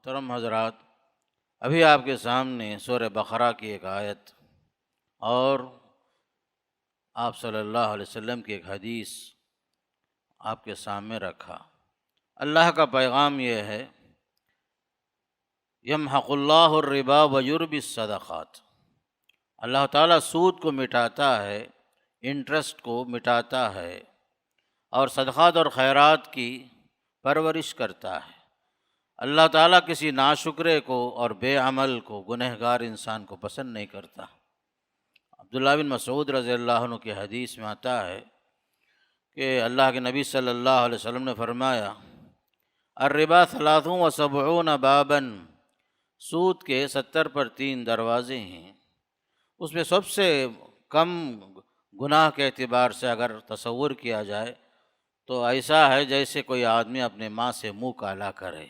محترم حضرات، ابھی آپ کے سامنے سورہ بقرہ کی ایک آیت اور آپ صلی اللہ علیہ وسلم کی ایک حدیث آپ کے سامنے رکھا۔ اللہ کا پیغام یہ ہے، یمحق اللہ الربا ویربی الصدقات، اللہ تعالیٰ سود کو مٹاتا ہے، انٹرسٹ کو مٹاتا ہے اور صدقات اور خیرات کی پرورش کرتا ہے۔ اللہ تعالیٰ کسی ناشکرے کو اور بے عمل کو، گنہگار انسان کو پسند نہیں کرتا۔ عبداللہ بن مسعود رضی اللہ عنہ کی حدیث میں آتا ہے کہ اللہ کے نبی صلی اللہ علیہ وسلم نے فرمایا، الربا 73 بابا، سود کے 70 پر 3 دروازے ہیں۔ اس میں سب سے کم گناہ کے اعتبار سے اگر تصور کیا جائے تو ایسا ہے جیسے کوئی آدمی اپنے ماں سے منہ کالا کرے۔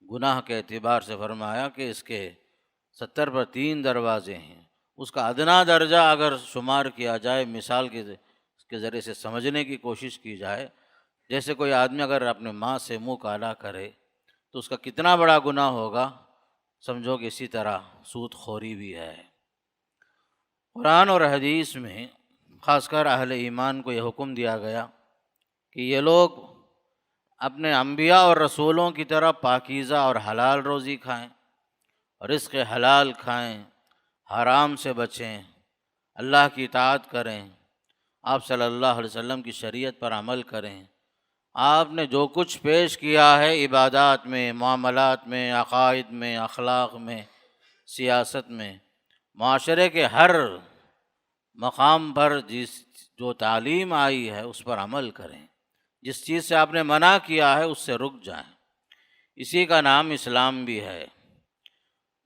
گناہ کے اعتبار سے فرمایا کہ اس کے 70 پر 3 دروازے ہیں۔ اس کا ادنا درجہ اگر شمار کیا جائے، مثال کے ذریعے سے سمجھنے کی کوشش کی جائے، جیسے کوئی آدمی اگر اپنے ماں سے منہ کالا کرے تو اس کا کتنا بڑا گناہ ہوگا، سمجھو کہ اسی طرح سود خوری بھی ہے۔ قرآن اور حدیث میں خاص کر اہل ایمان کو یہ حکم دیا گیا کہ یہ لوگ اپنے انبیاء اور رسولوں کی طرح پاکیزہ اور حلال روزی کھائیں، رزق حلال کھائیں، حرام سے بچیں، اللہ کی اطاعت کریں، آپ صلی اللہ علیہ وسلم کی شریعت پر عمل کریں۔ آپ نے جو کچھ پیش کیا ہے عبادات میں، معاملات میں، عقائد میں، اخلاق میں، سیاست میں، معاشرے کے ہر مقام پر جو تعلیم آئی ہے اس پر عمل کریں۔ جس چیز سے آپ نے منع کیا ہے اس سے رک جائیں۔ اسی کا نام اسلام بھی ہے۔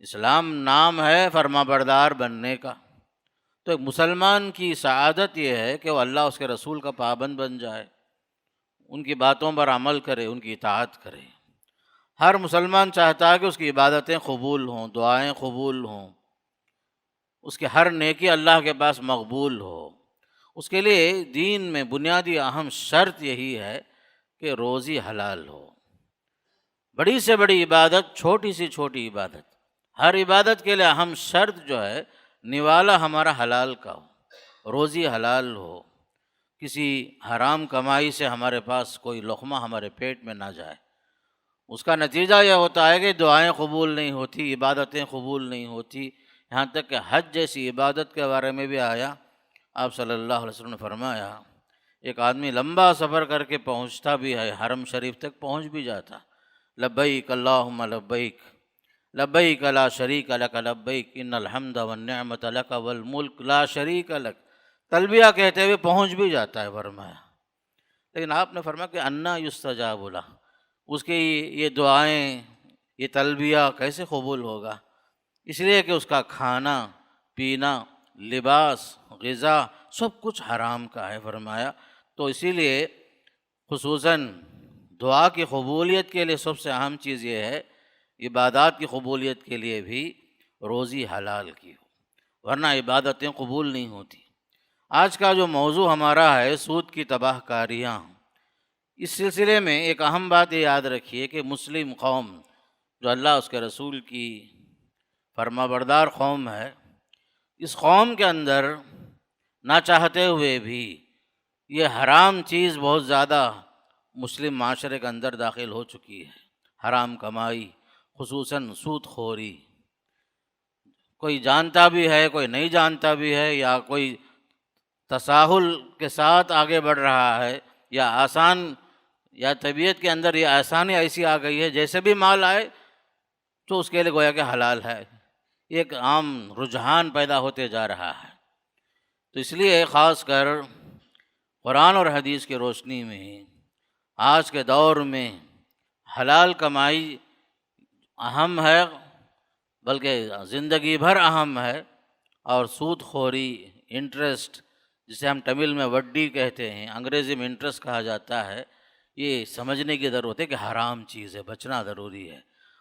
اسلام نام ہے فرما بردار بننے کا۔ تو ایک مسلمان کی سعادت یہ ہے کہ وہ اللہ اس کے رسول کا پابند بن جائے، ان کی باتوں پر عمل کرے، ان کی اطاعت کرے۔ ہر مسلمان چاہتا ہے کہ اس کی عبادتیں قبول ہوں، دعائیں قبول ہوں، اس کی ہر نیکی اللہ کے پاس مقبول ہو۔ اس کے لیے دین میں بنیادی اہم شرط یہی ہے کہ روزی حلال ہو۔ بڑی سے بڑی عبادت، چھوٹی سے چھوٹی عبادت، ہر عبادت کے لیے اہم شرط جو ہے نوالا ہمارا حلال کا ہو، روزی حلال ہو، کسی حرام کمائی سے ہمارے پاس کوئی لقمہ ہمارے پیٹ میں نہ جائے۔ اس کا نتیجہ یہ ہوتا ہے کہ دعائیں قبول نہیں ہوتی، عبادتیں قبول نہیں ہوتی، یہاں تک کہ حج جیسی عبادت کے بارے میں بھی آیا، آپ صلی اللہ علیہ وسلم نے فرمایا ایک آدمی لمبا سفر کر کے پہنچتا بھی ہے، حرم شریف تک پہنچ بھی جاتا، لبیک اللہم لبیک لبیک لا شریک لک لبیک ان الحمد والنعمت لک والملک لا شریک لک، تلبیہ کہتے ہوئے پہنچ بھی جاتا ہے فرمایا۔ لیکن آپ نے فرمایا کہ انا یستجاب لہ، اس کی یہ دعائیں، یہ تلبیہ کیسے قبول ہوگا؟ اس لیے کہ اس کا کھانا پینا، لباس، غذا سب کچھ حرام کا ہے فرمایا۔ تو اسی لیے خصوصاً دعا کی قبولیت کے لیے سب سے اہم چیز یہ ہے، عبادات کی قبولیت کے لیے بھی روزی حلال کی ہو، ورنہ عبادتیں قبول نہیں ہوتی۔ آج کا جو موضوع ہمارا ہے سود کی تباہ کاریاں، اس سلسلے میں ایک اہم بات یہ یاد رکھیے کہ مسلم قوم جو اللہ اس کے رسول کی فرما بردار قوم ہے، اس قوم کے اندر نہ چاہتے ہوئے بھی یہ حرام چیز بہت زیادہ مسلم معاشرے کے اندر داخل ہو چکی ہے۔ حرام کمائی، خصوصاً سود خوری، کوئی جانتا بھی ہے، کوئی نہیں جانتا بھی ہے، یا کوئی تساہل کے ساتھ آگے بڑھ رہا ہے، یا آسان، یا طبیعت کے اندر یہ آسانی ایسی آ گئی ہے جیسے بھی مال آئے تو اس کے لیے گویا کہ حلال ہے۔ یہ ایک عام رجحان پیدا ہوتے جا رہا ہے۔ تو اس لیے خاص کر قرآن اور حدیث کی روشنی میں آج کے دور میں حلال کمائی اہم ہے، بلکہ زندگی بھر اہم ہے، اور سود خوری، انٹرسٹ، جسے ہم تمل میں وڈی کہتے ہیں، انگریزی میں انٹرسٹ کہا جاتا ہے، یہ سمجھنے کی ضرورت ہے کہ حرام چیز ہے، بچنا ضروری ہے،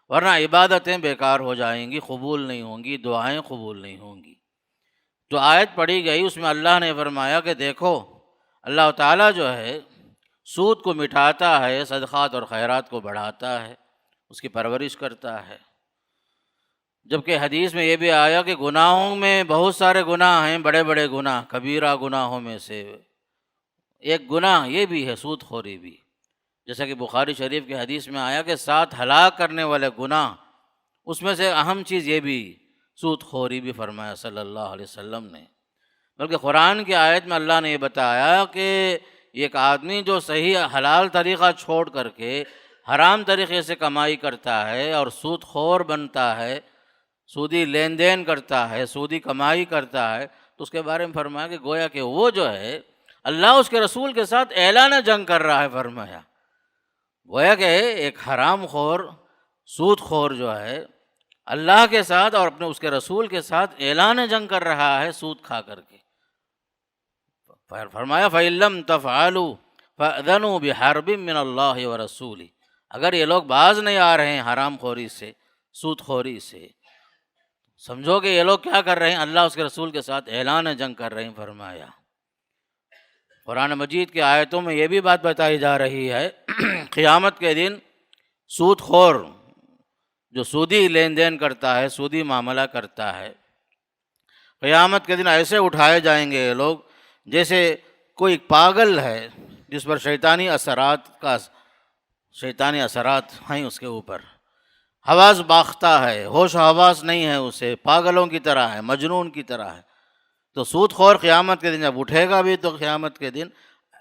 ورنہ عبادتیں بیکار ہو جائیں گی، قبول نہیں ہوں گی، دعائیں قبول نہیں ہوں گی۔ جو آیت پڑھی گئی اس میں اللہ نے فرمایا کہ دیکھو اللہ تعالیٰ جو ہے سود کو مٹاتا ہے، صدقات اور خیرات کو بڑھاتا ہے، اس کی پرورش کرتا ہے۔ جبکہ حدیث میں یہ بھی آیا کہ گناہوں میں بہت سارے گناہ ہیں، بڑے بڑے گناہ، کبیرہ گناہوں میں سے ایک گناہ یہ بھی ہے سود خوری بھی، جیسا کہ بخاری شریف کی حدیث میں آیا کہ 7 ہلاک کرنے والے گناہ، اس میں سے اہم چیز یہ بھی سود خوری بھی فرمایا صلی اللہ علیہ وسلم نے۔ بلکہ قرآن کی آیت میں اللہ نے یہ بتایا کہ ایک آدمی جو صحیح حلال طریقہ چھوڑ کر کے حرام طریقے سے کمائی کرتا ہے اور سود خور بنتا ہے، سودی لین دین کرتا ہے، سودی کمائی کرتا ہے، تو اس کے بارے میں فرمایا کہ گویا کہ وہ جو ہے اللہ اس کے رسول کے ساتھ اعلان جنگ کر رہا ہے۔ فرمایا گویا کہ ایک حرام خور، سود خور جو ہے اللہ کے ساتھ اور اپنے اس کے رسول کے ساتھ اعلان جنگ کر رہا ہے سود کھا کر کے۔ فرمایا فَإِن لَّمْ تَفْعَلُوا فَأْذَنُوا بِحَرْبٍ مِّنَ اللَّهِ وَرَسُولِهِ، اگر یہ لوگ باز نہیں آ رہے ہیں حرام خوری سے، سود خوری سے، سمجھو کہ یہ لوگ کیا کر رہے ہیں، اللہ اس کے رسول کے ساتھ اعلان جنگ کر رہے ہیں۔ فرمایا قرآن مجید کی آیتوں میں یہ بھی بات بتائی جا رہی ہے قیامت کے دن سود خور جو سودی لین دین کرتا ہے، سودی معاملہ کرتا ہے، قیامت کے دن ایسے اٹھائے جائیں گے یہ لوگ جیسے کوئی پاگل ہے جس پر شیطانی اثرات ہیں اس کے اوپر، حواس باختہ ہے، ہوش و حواس نہیں ہے اسے، پاگلوں کی طرح ہے، مجنون کی طرح ہے۔ تو سود خور قیامت کے دن جب اٹھے گا بھی تو قیامت کے دن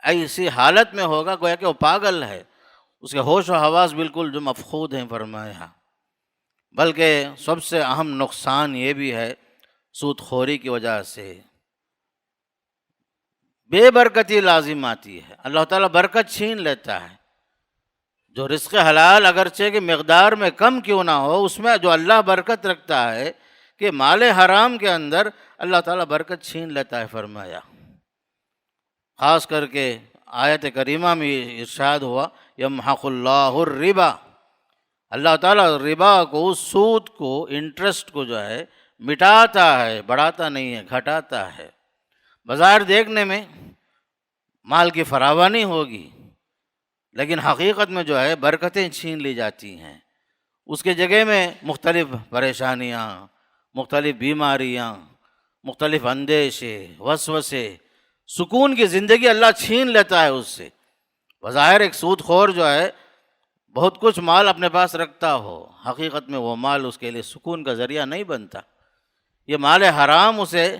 ایسی حالت میں ہوگا گویا کہ وہ پاگل ہے، اس کے ہوش و حواس بالکل جو مفقود ہیں۔ فرمایا بلکہ سب سے اہم نقصان یہ بھی ہے سود خوری کی وجہ سے بے برکتی لازم آتی ہے، اللہ تعالیٰ برکت چھین لیتا ہے۔ جو رزق حلال اگرچہ کہ مقدار میں کم کیوں نہ ہو، اس میں جو اللہ برکت رکھتا ہے کہ مال حرام کے اندر اللہ تعالیٰ برکت چھین لیتا ہے۔ فرمایا خاص کر کے آیت کریمہ میں ارشاد ہوا یمحق اللہ الربا، اللہ تعالیٰ ربا کو، سود کو، انٹرسٹ کو جو ہے مٹاتا ہے، بڑھاتا نہیں ہے، گھٹاتا ہے۔ بظاہر دیکھنے میں مال کی فراوانی ہوگی لیکن حقیقت میں جو ہے برکتیں چھین لی جاتی ہیں، اس کے جگہ میں مختلف پریشانیاں، مختلف بیماریاں، مختلف اندیشے، وسوسے، سکون کی زندگی اللہ چھین لیتا ہے اس سے۔ بظاہر ایک سود خور جو ہے بہت کچھ مال اپنے پاس رکھتا ہو، حقیقت میں وہ مال اس کے لیے سکون کا ذریعہ نہیں بنتا، یہ مال حرام اسے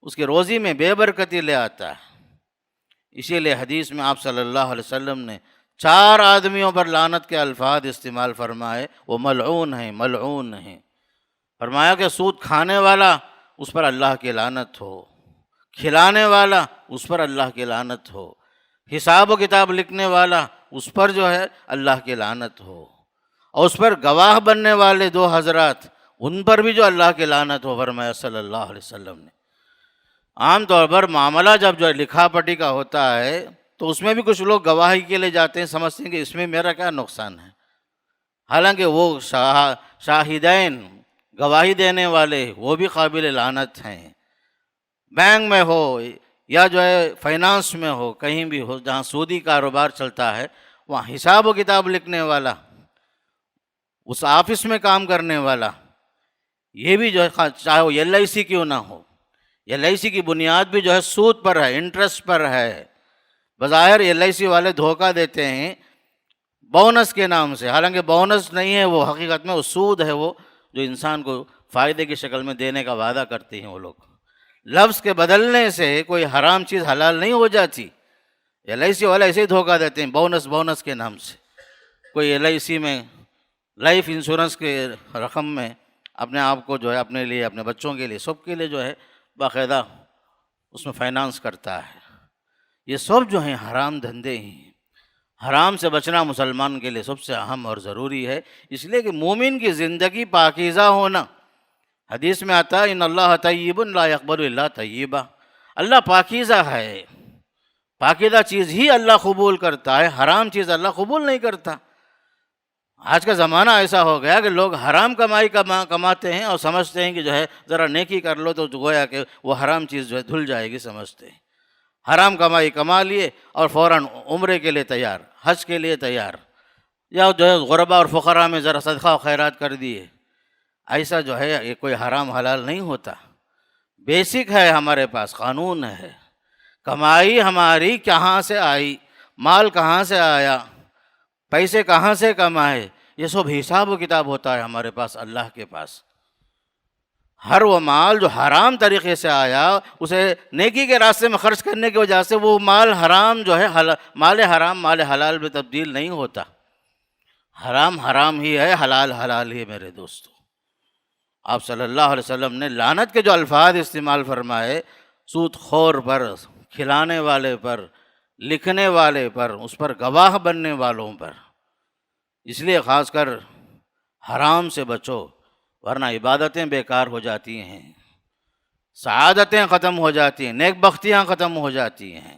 اس کی روزی میں بے برکتی لے آتا ہے۔ اسی لیے حدیث میں آپ صلی اللہ علیہ وسلم نے 4 آدمیوں پر لعنت کے الفاظ استعمال فرمائے، وہ ملعون ہیں، ملعون ہیں۔ فرمایا کہ سود کھانے والا اس پر اللہ کی لعنت ہو، کھلانے والا اس پر اللہ کی لعنت ہو، حساب و کتاب لکھنے والا اس پر جو ہے اللہ کی لعنت ہو، اور اس پر گواہ بننے والے 2 حضرات ان پر بھی جو اللہ کی لعنت ہو۔ فرمایا صلی اللہ علیہ وسلم نے۔ عام طور پر معاملہ جب جو لکھا پڑھی کا ہوتا ہے تو اس میں بھی کچھ لوگ گواہی کے لیے جاتے ہیں، سمجھتے ہیں کہ اس میں میرا کیا نقصان ہے، حالانکہ وہ شاہدین گواہی دینے والے وہ بھی قابل لعنت ہیں۔ بینک میں ہو یا جو ہے فائنانس میں ہو، کہیں بھی ہو جہاں سودی کاروبار چلتا ہے، وہاں حساب و کتاب لکھنے والا، اس آفس میں کام کرنے والا، یہ بھی جو ہے چاہے وہ LIC کیوں نہ ہو، LIC کی بنیاد بھی جو ہے سود پر ہے، انٹرسٹ پر ہے۔ بظاہر LIC والے دھوکہ دیتے ہیں بونس کے نام سے، حالانکہ بونس نہیں ہے وہ، حقیقت میں وہ سود ہے، وہ جو انسان کو فائدے کی شکل میں دینے کا وعدہ کرتے ہیں وہ لوگ۔ لفظ کے بدلنے سے کوئی حرام چیز حلال نہیں ہو جاتی، LIC والے ایسے ہی دھوکہ دیتے ہیں بونس کے نام سے۔ کوئی LIC میں لائف انشورنس کے رقم میں اپنے آپ کو جو ہے اپنے لیے، اپنے بچوں کے لیے، سب کے لیے جو ہے باقاعدہ اس میں فائنانس کرتا ہے۔ یہ سب جو ہیں حرام دھندے ہیں، حرام سے بچنا مسلمان کے لیے سب سے اہم اور ضروری ہے، اس لیے کہ مومن کی زندگی پاکیزہ ہونا، حدیث میں آتا ہے ان اللہ طیب لا یقبل الا طیبا، اللہ پاکیزہ ہے، پاکیزہ چیز ہی اللہ قبول کرتا ہے، حرام چیز اللہ قبول نہیں کرتا۔ آج کا زمانہ ایسا ہو گیا کہ لوگ حرام کمائی کماتے ہیں اور سمجھتے ہیں کہ جو ہے ذرا نیکی کر لو تو گویا کہ وہ حرام چیز جو ہے دھل جائے گی، سمجھتے ہیں۔ حرام کمائی کما لیے اور فوراً عمرے کے لیے تیار، حج کے لیے تیار، یا جو ہے غربا اور فقراء میں ذرا صدقہ و خیرات کر دیے، ایسا جو ہے یہ کوئی حرام حلال نہیں ہوتا۔ بیسک ہے، ہمارے پاس قانون ہے، کمائی ہماری کہاں سے آئی، مال کہاں سے آیا، پیسے کہاں سے کمائے، یہ سب حساب و کتاب ہوتا ہے ہمارے پاس، اللہ کے پاس۔ ہر وہ مال جو حرام طریقے سے آیا، اسے نیکی کے راستے میں خرچ کرنے کی وجہ سے وہ مال حرام جو ہے مال حرام مال حلال میں تبدیل نہیں ہوتا۔ حرام حرام ہی ہے، حلال حلال ہی ہے میرے دوستو۔ آپ صلی اللہ علیہ وسلم نے لعنت کے جو الفاظ استعمال فرمائے، سود خور پر، کھلانے والے پر، لکھنے والے پر، اس پر گواہ بننے والوں پر، اس لیے خاص کر حرام سے بچو، ورنہ عبادتیں بیکار ہو جاتی ہیں، سعادتیں ختم ہو جاتی ہیں، نیک بختیاں ختم ہو جاتی ہیں۔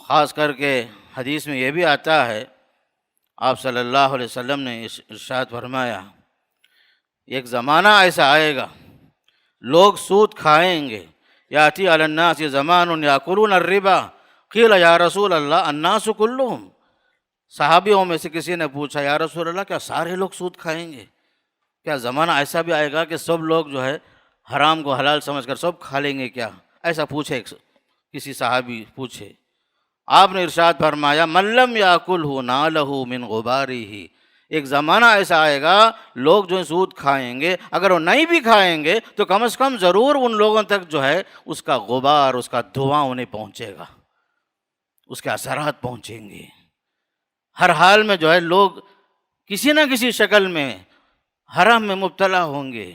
خاص کر کے حدیث میں یہ بھی آتا ہے، آپ صلی اللہ علیہ وسلم نے ارشاد فرمایا، ایک زمانہ ایسا آئے گا لوگ سود کھائیں گے، یاتی علی الناس زمان یاکلون الربا قیل یا رسول اللہ الناس کلہم۔ صحابیوں میں سے کسی نے پوچھا، یا رسول اللہ کیا سارے لوگ سود کھائیں گے؟ کیا زمانہ ایسا بھی آئے گا کہ سب لوگ جو ہے حرام کو حلال سمجھ کر سب کھا لیں گے کیا؟ ایسا پوچھے، کسی صحابی پوچھے، آپ نے ارشاد فرمایا، من لم یاکلہ نالہ من غبارہ۔ ایک زمانہ ایسا آئے گا لوگ جو سود کھائیں گے، اگر وہ نہیں بھی کھائیں گے تو کم از کم ضرور ان لوگوں تک جو ہے اس کا غبار، اس کا دھواں انہیں پہنچے گا، اس کے اثرات پہنچیں گے۔ ہر حال میں جو ہے لوگ کسی نہ کسی شکل میں حرام میں مبتلا ہوں گے،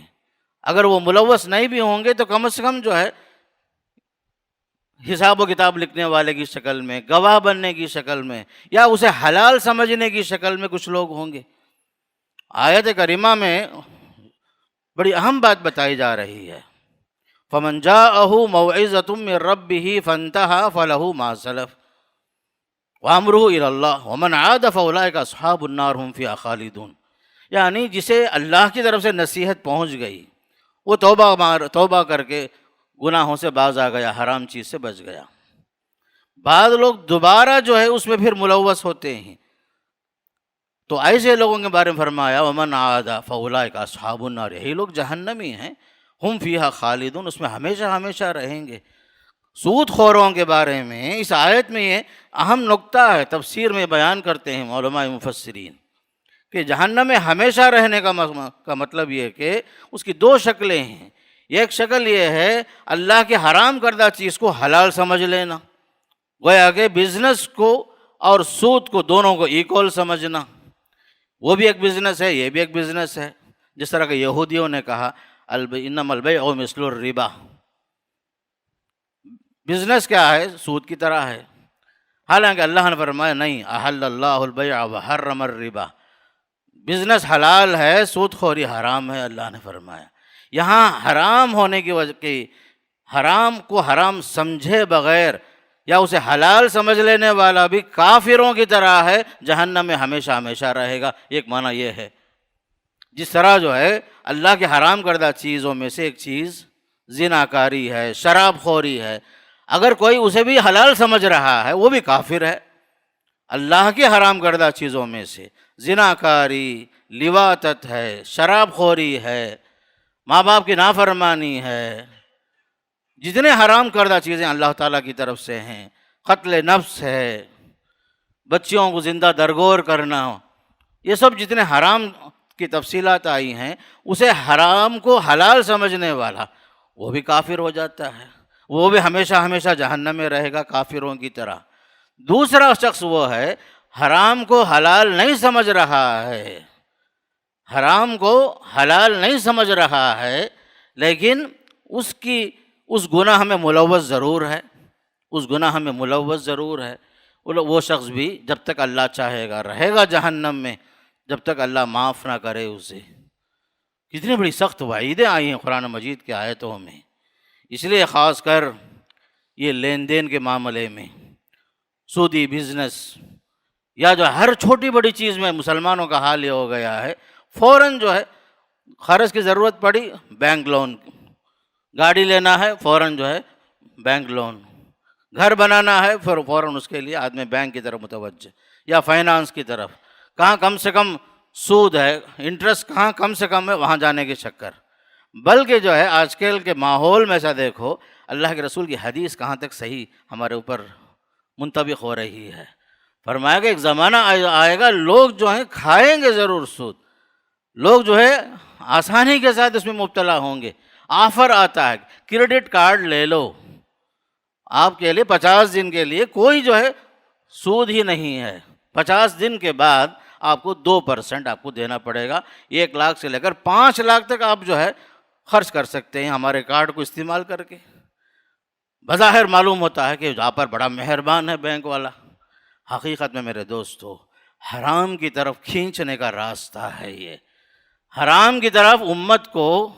اگر وہ ملوث نہیں بھی ہوں گے تو کم از کم جو ہے حساب و کتاب لکھنے والے کی شکل میں، گواہ بننے کی شکل میں، یا اسے حلال سمجھنے کی شکل میں کچھ لوگ ہوں گے۔ آیت کریمہ میں بڑی اہم بات بتائی جا رہی ہے، فَمَنْ جَاءَهُ مَوْعِظَةٌ مِّن رَبِّهِ فَانْتَهَىٰ فَلَهُ مَا سَلَفَ وَأَمْرُهُ إِلَى اللَّهِ وَمَنْ عَادَ فَأُولَٰئِكَ أَصْحَابُ النَّارِ هُمْ فِيهَا خَالِدُونَ۔ یعنی جسے اللہ کی طرف سے نصیحت پہنچ گئی، وہ توبہ کر کے گناہوں سے باز آ گیا، حرام چیز سے بچ گیا۔ بعض لوگ دوبارہ جو ہے اس میں پھر ملوث ہوتے ہیں، تو ایسے لوگوں کے بارے میں فرمایا، وَمَنْ عَادَ فَأُولَٰئِكَ أَصْحَابُ النَّارِ، یہی لوگ جہنمی ہیں، ہم فیہا خالدون، اس میں ہمیشہ ہمیشہ رہیں گے۔ سود خوروں کے بارے میں اس آیت میں یہ اہم نکتہ ہے، تفسیر میں بیان کرتے ہیں علماء مفسرین کہ جہنم میں ہمیشہ رہنے کا مطلب یہ کہ اس کی دو شکلیں ہیں۔ ایک شکل یہ ہے اللہ کے حرام کردہ چیز کو حلال سمجھ لینا، گویا کہ بزنس کو اور سود کو دونوں کو ایکول سمجھنا، وہ بھی ایک بزنس ہے، یہ بھی ایک بزنس ہے۔ جس طرح کہ یہودیوں نے کہا انما البیع مثل الربا، بزنس کیا ہے؟ سود کی طرح ہے، حالانکہ اللہ نے فرمایا نہیں، احل اللہ البیع وحرم الربا، بزنس حلال ہے، سود خوری حرام ہے، اللہ نے فرمایا۔ یہاں حرام ہونے کی وجہ کہ حرام کو حرام سمجھے بغیر یا اسے حلال سمجھ لینے والا بھی کافروں کی طرح ہے، جہنم میں ہمیشہ ہمیشہ رہے گا۔ ایک معنی یہ ہے، جس طرح جو ہے اللہ کے حرام کردہ چیزوں میں سے ایک چیز زناکاری ہے، شراب خوری ہے، اگر کوئی اسے بھی حلال سمجھ رہا ہے وہ بھی کافر ہے۔ اللہ کے حرام کردہ چیزوں میں سے زناکاری، لواطت ہے، شراب خوری ہے، ماں باپ کی نافرمانی ہے، جتنے حرام کردہ چیزیں اللہ تعالیٰ کی طرف سے ہیں، قتل نفس ہے، بچیوں کو زندہ درگور کرنا، یہ سب جتنے حرام کی تفصیلات آئی ہیں، اسے حرام کو حلال سمجھنے والا وہ بھی کافر ہو جاتا ہے، وہ بھی ہمیشہ ہمیشہ جہنم میں رہے گا کافروں کی طرح۔ دوسرا شخص وہ ہے حرام کو حلال نہیں سمجھ رہا ہے، حرام کو حلال نہیں سمجھ رہا ہے، لیکن اس گناہ میں ملوث ضرور ہے، اس گناہ میں ملوث ضرور ہے۔ وہ شخص بھی جب تک اللہ چاہے گا رہے گا جہنم میں، جب تک اللہ معاف نہ کرے اسے۔ کتنی بڑی سخت وعیدیں آئی ہیں قرآن مجید کی آیتوں میں۔ اس لیے خاص کر یہ لین دین کے معاملے میں، سودی بزنس یا جو ہر چھوٹی بڑی چیز میں مسلمانوں کا حال یہ ہو گیا ہے، فوراً جو ہے قرض کی ضرورت پڑی بینک لون، گاڑی لینا ہے فوراً جو ہے بینک لون، گھر بنانا ہے پھر فوراً اس کے لیے آدمی بینک کی طرف متوجہ یا فائنانس کی طرف، کہاں کم سے کم سود ہے، انٹرسٹ کہاں کم سے کم ہے، وہاں جانے کے چکر۔ بلکہ جو ہے آج کل کے ماحول میں ایسا دیکھو، اللہ کے رسول کی حدیث کہاں تک صحیح ہمارے اوپر منطبق ہو رہی ہے۔ فرمایا کہ ایک زمانہ آئے گا، لوگ جو ہیں کھائیں گے ضرور سود، لوگ جو ہے آسانی کے ساتھ اس میں مبتلا ہوں گے۔ آفر آتا ہے، کریڈٹ کارڈ لے لو، آپ کے لیے 50 دن کے لیے کوئی جو ہے سود ہی نہیں ہے، 50 دن کے بعد آپ کو 2% آپ کو دینا پڑے گا۔ 1 لاکھ سے لے کر 5 لاکھ تک آپ جو ہے خرچ کر سکتے ہیں ہمارے کارڈ کو استعمال کر کے۔ بظاہر معلوم ہوتا ہے کہ جہاں پر بڑا مہربان ہے بینک والا، حقیقت میں میرے دوستو حرام کی طرف کھینچنے کا راستہ ہے یہ۔ حرام کی طرف امت کو،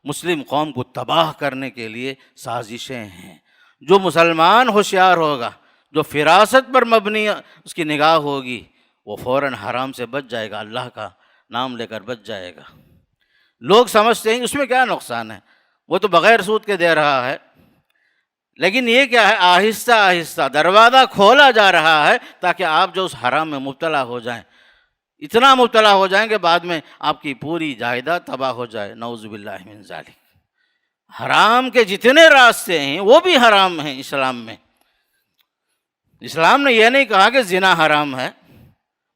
مسلم قوم کو تباہ کرنے کے لیے سازشیں ہیں۔ جو مسلمان ہوشیار ہوگا، جو فراست پر مبنی اس کی نگاہ ہوگی، وہ فوراً حرام سے بچ جائے گا، اللہ کا نام لے کر بچ جائے گا۔ لوگ سمجھتے ہیں اس میں کیا نقصان ہے، وہ تو بغیر سود کے دے رہا ہے، لیکن یہ کیا ہے، آہستہ آہستہ دروازہ کھولا جا رہا ہے تاکہ آپ جو اس حرام میں مبتلا ہو جائیں، اتنا مبتلا ہو جائیں کہ بعد میں آپ کی پوری جائیداد تباہ ہو جائے، نعوذ باللہ من ذالک۔ حرام کے جتنے راستے ہیں وہ بھی حرام ہیں اسلام میں۔ اسلام نے یہ نہیں کہا کہ زنا حرام ہے،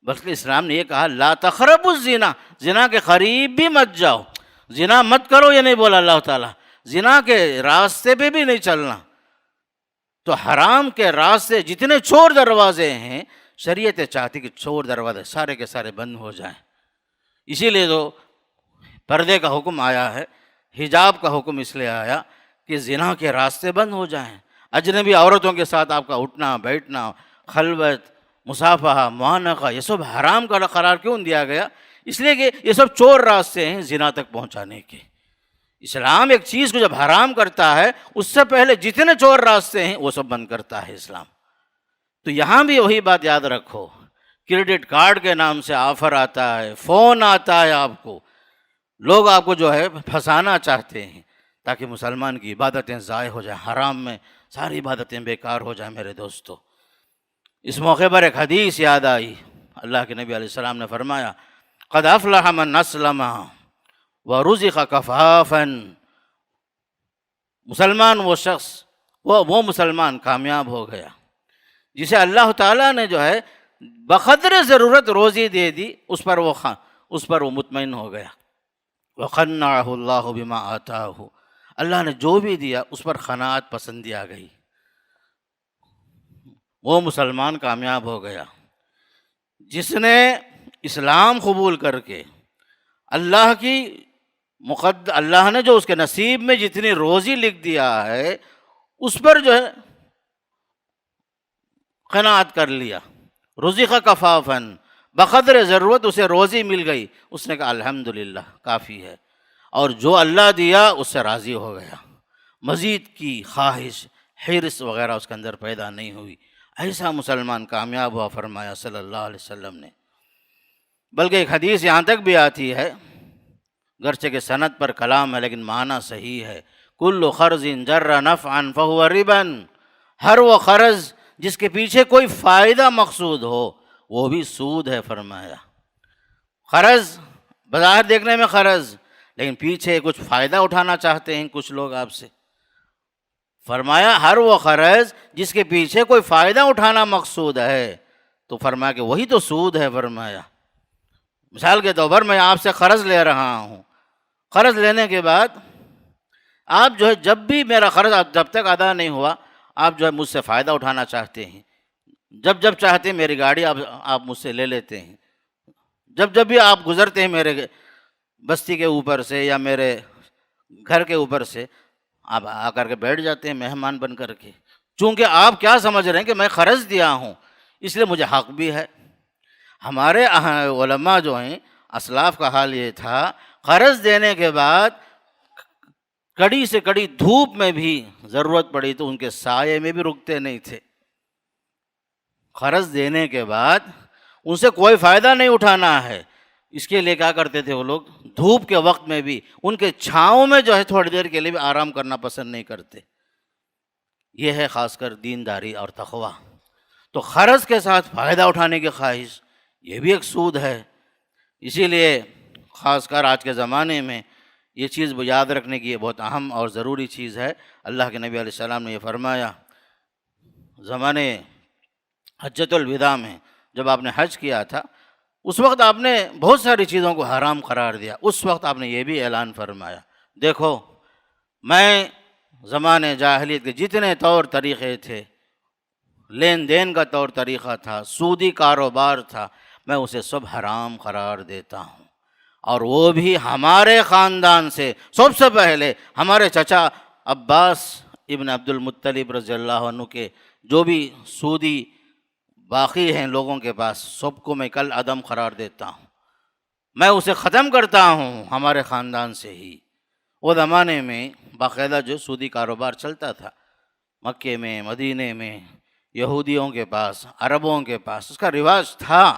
بلکہ اسلام نے یہ کہا لا تقربوا الزنا، زنا کے قریب بھی مت جاؤ، زنا مت کرو یہ نہیں بولا اللہ تعالیٰ، زنا کے راستے پہ بھی نہیں چلنا۔ تو حرام کے راستے جتنے چور دروازے ہیں، شریعت چاہتی کہ چور دروازے سارے کے سارے بند ہو جائیں۔ اسی لیے تو پردے کا حکم آیا ہے، حجاب کا حکم اس لیے آیا کہ زنا کے راستے بند ہو جائیں۔ اجنبی عورتوں کے ساتھ آپ کا اٹھنا بیٹھنا، خلوت، مصافحہ، معانقہ، یہ سب حرام کا قرار کیوں دیا گیا؟ اس لیے کہ یہ سب چور راستے ہیں زنا تک پہنچانے کے۔ اسلام ایک چیز کو جب حرام کرتا ہے، اس سے پہلے جتنے چور راستے ہیں وہ سب بند کرتا ہے اسلام۔ تو یہاں بھی وہی بات یاد رکھو، کریڈٹ کارڈ کے نام سے آفر آتا ہے، فون آتا ہے آپ کو، لوگ آپ کو جو ہے پھنسانا چاہتے ہیں تاکہ مسلمان کی عبادتیں ضائع ہو جائیں، حرام میں ساری عبادتیں بیکار ہو جائیں۔ میرے دوستو، اس موقع پر ایک حدیث یاد آئی، اللہ کے نبی علیہ السلام نے فرمایا قد افلح من اسلم ورزق کفافا، مسلمان وہ شخص، وہ مسلمان کامیاب ہو گیا جسے اللہ تعالیٰ نے جو ہے بقدر ضرورت روزی دے دی، اس پر وہ مطمئن ہو گیا۔ وقنعہ اللہ بما آتاہ، اللہ نے جو بھی دیا اس پر قناعت پسندی آ گئی، وہ مسلمان کامیاب ہو گیا۔ جس نے اسلام قبول کر کے اللہ نے جو اس کے نصیب میں جتنی روزی لکھ دیا ہے اس پر جو ہے قناعت کر لیا، رزق کفافا، بقدر ضرورت اسے روزی مل گئی، اس نے کہا الحمدللہ کافی ہے، اور جو اللہ دیا اس سے راضی ہو گیا، مزید کی خواہش، حرص وغیرہ اس کے اندر پیدا نہیں ہوئی۔ ایسا مسلمان کامیاب ہوا فرمایا صلی اللہ علیہ وسلم نے۔ بلکہ ایک حدیث یہاں تک بھی آتی ہے، گرچہ کہ سند پر کلام ہے لیکن معنی صحیح ہے، کل قرض جر نفعا فہو ربا، ہر وہ قرض جس کے پیچھے کوئی فائدہ مقصود ہو وہ بھی سود ہے فرمایا۔ قرض بظاہر دیکھنے میں قرض، لیکن پیچھے کچھ فائدہ اٹھانا چاہتے ہیں کچھ لوگ آپ سے، فرمایا ہر وہ قرض جس کے پیچھے کوئی فائدہ اٹھانا مقصود ہے، تو فرمایا کہ وہی تو سود ہے فرمایا۔ مثال کے طور پر میں آپ سے قرض لے رہا ہوں، قرض لینے کے بعد آپ جو ہے جب بھی میرا قرض جب تک ادا نہیں ہوا آپ جو ہے مجھ سے فائدہ اٹھانا چاہتے ہیں، جب چاہتے ہیں میری گاڑی آپ مجھ سے لے لیتے ہیں، جب بھی آپ گزرتے ہیں میرے بستی کے اوپر سے یا میرے گھر کے اوپر سے، آپ آ کر کے بیٹھ جاتے ہیں مہمان بن کر کے، چونکہ آپ کیا سمجھ رہے ہیں کہ میں قرض دیا ہوں اس لیے مجھے حق بھی ہے۔ ہمارے علماء جو ہیں اسلاف کا حال یہ تھا، قرض دینے کے بعد کڑی سے کڑی دھوپ میں بھی ضرورت پڑی تو ان کے سائے میں بھی رکتے نہیں تھے۔ قرض دینے کے بعد ان سے کوئی فائدہ نہیں اٹھانا ہے، اس کے لیے کیا کرتے تھے وہ لوگ، دھوپ کے وقت میں بھی ان کے چھاؤں میں جو ہے تھوڑی دیر کے لیے بھی آرام کرنا پسند نہیں کرتے۔ یہ ہے خاص کر دینداری اور تقویٰ۔ تو قرض کے ساتھ فائدہ اٹھانے کی خواہش یہ بھی ایک سود ہے۔ اسی لیے خاص کر آج کے زمانے میں یہ چیز یاد رکھنے کی یہ بہت اہم اور ضروری چیز ہے۔ اللہ کے نبی علیہ السلام نے یہ فرمایا زمانے حجۃ الوداع میں، جب آپ نے حج کیا تھا، اس وقت آپ نے بہت ساری چیزوں کو حرام قرار دیا۔ اس وقت آپ نے یہ بھی اعلان فرمایا، دیکھو میں زمانے جاہلیت کے جتنے طور طریقے تھے، لین دین کا طور طریقہ تھا، سودی کاروبار تھا، میں اسے سب حرام قرار دیتا ہوں، اور وہ بھی ہمارے خاندان سے سب سے پہلے ہمارے چچا عباس ابن عبد المطلب رضی اللہ عنہ کے جو بھی سودی باقی ہیں لوگوں کے پاس، سب کو میں کل عدم قرار دیتا ہوں، میں اسے ختم کرتا ہوں ہمارے خاندان سے ہی۔ وہ زمانے میں باقاعدہ جو سودی کاروبار چلتا تھا مکے میں، مدینے میں، یہودیوں کے پاس، عربوں کے پاس، اس کا رواج تھا۔